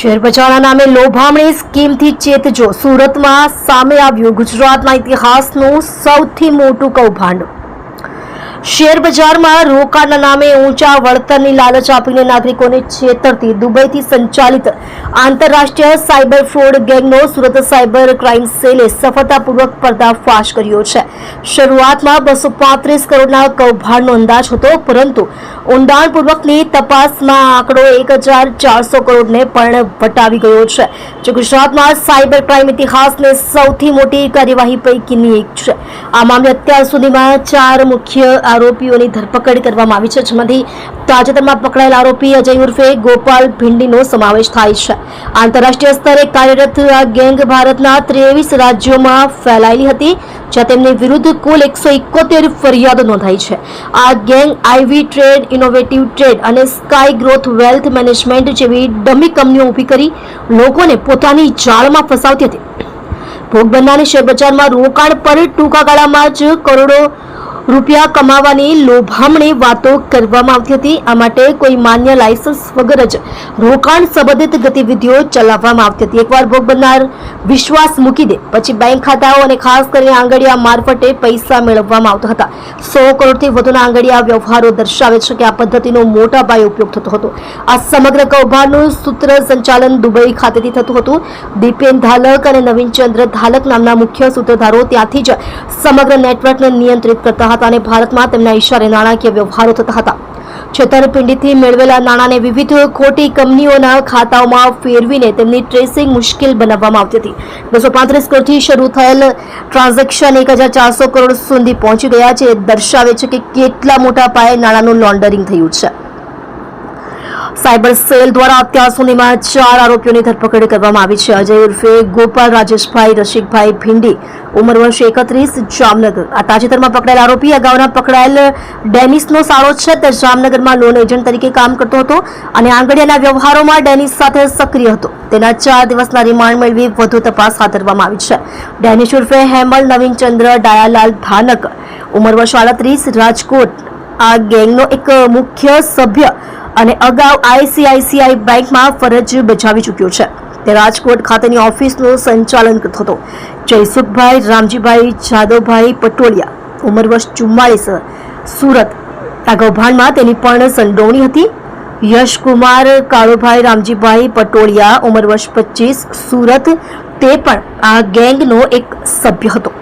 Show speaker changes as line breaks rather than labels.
શેરબજારના નામે લોભામણી સ્કીમથી ચેતજો. સુરતમાં સામે આવ્યું ગુજરાતના ઇતિહાસનું સૌથી મોટું કૌભાંડ. શેરબજારમાં રોકાણના નામે ઊંચા વળતરની લાલચ આપીને નાગરિકોને છેતરતી દુબઈથી સંચાલિત આંતરરાષ્ટ્રીય સાયબર ફ્રોડ ગેંગનો સુરત સાયબર ક્રાઇમ સેલે સફળતાપૂર્વક પર્દાફાશ કર્યો છે. શરૂઆતમાં 235 કરોડના કૌભાંડનો અંદાજ હતો, પરંતુ ઊંડાણપૂર્વકની તપાસમાં આંકડો 1400 કરોડને પણ વટાવી ગયો છે, જે ગુજરાતમાં સાયબર ક્રાઇમ ઇતિહાસની સૌથી મોટી કાર્યવાહી પૈકીની એક છે. આ મામલે અત્યાર સુધીમાં 4 મુખ્ય આરોપીઓની ધરપકડ કરવામાં આવી છે, જેમાંથી તાજેતરમાં પકડાયેલ આરોપી અજય ઉર્ફે ગોપાલ ભિંડીનો સમાવેશ થાય છે. આંતરરાષ્ટ્રીય સ્તરે કાર્યરત આ ગેંગ ભારતના 23 રાજ્યોમાં ફેલાયેલી હતી, જ્યાં તેમની વિરુદ્ધ કુલ 171 ફરિયાદો નોંધાઈ છે. આ ગેંગ આઈવી ટ્રેડ, ઇનોવેટિવ ટ્રેડ અને સ્કાય ગ્રોથ વેલ્થ મેનેજમેન્ટ જેવી ડમી કંપનીઓ ઊભી કરી લોકોને પોતાની જાળમાં ફસાવતી હતી. ભોગ બનનારની શેરબજારમાં રોકાણ પર ટૂંકા ગાળામાં જ કરોડો રૂપિયા કમાવાની લોભામણી વાતો કરવામાં આવતી હતી. આ માટે કોઈ માન્ય લાયસન્સ વગર જ રોકાણ સંબંધિત ગતિવિધિઓ ચલાવવામાં આવતી હતી. એકવાર ભોગ બનનાર વિશ્વાસ મૂકી દે પછી બેંક ખાતાઓ અને ખાસ કરીને આંગડિયા મારફતે પૈસા મેળવવામાં આવતા હતા. 100 કરોડથી વધુના આંગડિયા વ્યવહારો દર્શાવે છે કે આ પદ્ધતિનો મોટા પાયે ઉપયોગ થતો હતો. આ સમગ્ર કૌભાંડનું સૂત્ર સંચાલન દુબઈ ખાતેથી થતું હતું. દીપેન ધાલક અને નવીનચંદ્ર ધાલક નામના મુખ્ય સૂત્રધારો ત્યાંથી જ સમગ્ર નેટવર્કને નિયંત્રિત કરતા હતા અને ભારતમાં તેમના ઇશારે નાણાકીય વ્યવહારો થતા હતા. છેતરપિંડીથી મેળવેલા નાણાંને વિવિધ ખોટી કંપનીઓના ખાતાઓમાં ફેરવીને તેમની ટ્રેસિંગ મુશ્કેલ બનાવવામાં આવતી હતી. 235 કરોડથી શરૂ થયેલ ટ્રાન્ઝેક્શન 1400 કરોડ સુધી પહોંચી ગયા છે. દર્શાવે છે કે કેટલા મોટા પાયે નાણાંનું લોન્ડરિંગ થયું છે. સાયબર સેલ દ્વારા અત્યાર સુધીમાં 4 આરોપીઓની ધરપકડ કરવામાં આવી છે. અજય ઉર્ફે ગોપાલ રાજેશભાઈ રસિકભાઈ ભિંડી, ઉંમર વર્ષ 31, જામનગર. આ તાજેતરમાં પકડાયેલ આરોપી અગાઉના પકડાયેલ ડેનિસનો સાળો છે. તે જામનગરમાં લોન એજન્ટ તરીકે કામ કરતો હતો અને આંગડિયાના વ્યવહારોમાં ડેનિસ સાથે સક્રિય હતો. તેના 4 દિવસના રિમાન્ડ મેળવી વધુ તપાસ હાથ ધરવામાં આવી છે. ડેનિસ ઉર્ફે હેમલ નવીનચંદ્ર ડાયાલાલ ધાનક, ઉંમર વર્ષ 38, રાજકોટ, આ ગેંગનો એક મુખ્ય સભ્ય અને અગાઉ આઈસીઆઈસીઆઈ બેંકમાં ફરજ બજાવી ચૂક્યો છે. તે રાજકોટ ખાતેની ઓફિસનું સંચાલન કરતો હતો. જયસુખભાઈ રામજીભાઈ જાદવભાઈ પટોળિયા, ઉંમર વર્ષ 44, સુરત. આ કૌભાંડમાં તેની પણ સંડોવણી હતી. યશકુમાર કાળુભાઈ રામજીભાઈ પટોળિયા, ઉંમર વર્ષ 25, સુરત. તે પણ આ ગેંગનો એક સભ્ય હતો.